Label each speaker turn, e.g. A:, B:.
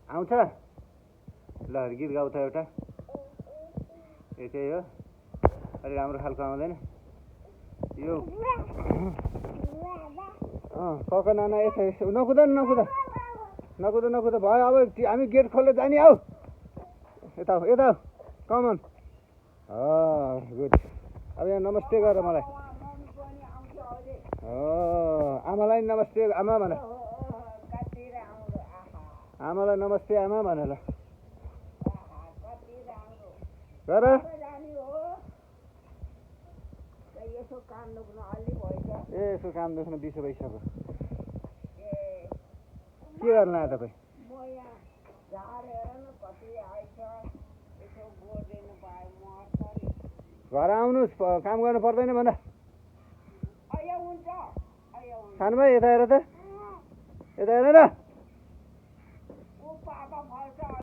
A: आउँछ ल गीत गाउ त एउटा ए त्यही हो अलि राम्रो खालको आउँदैन यो कक नाना यसो नकुद नकुद नकुद नकुद भयो अब हामी गेट खोलेर जाने आऊ यता यता कमन गुड अब यहाँ नमस्ते गर मलाई आमालाई नमस्ते आमा भन आमालाई नमस्ते आमा भन ल गर ए यसो काम देख्न 20 भइसक्यो के गर्न आयो तपाईँ घर आउनुहोस् काम गर्नु पर्दैन भन सानो भाइ यता हेर त यता हेर त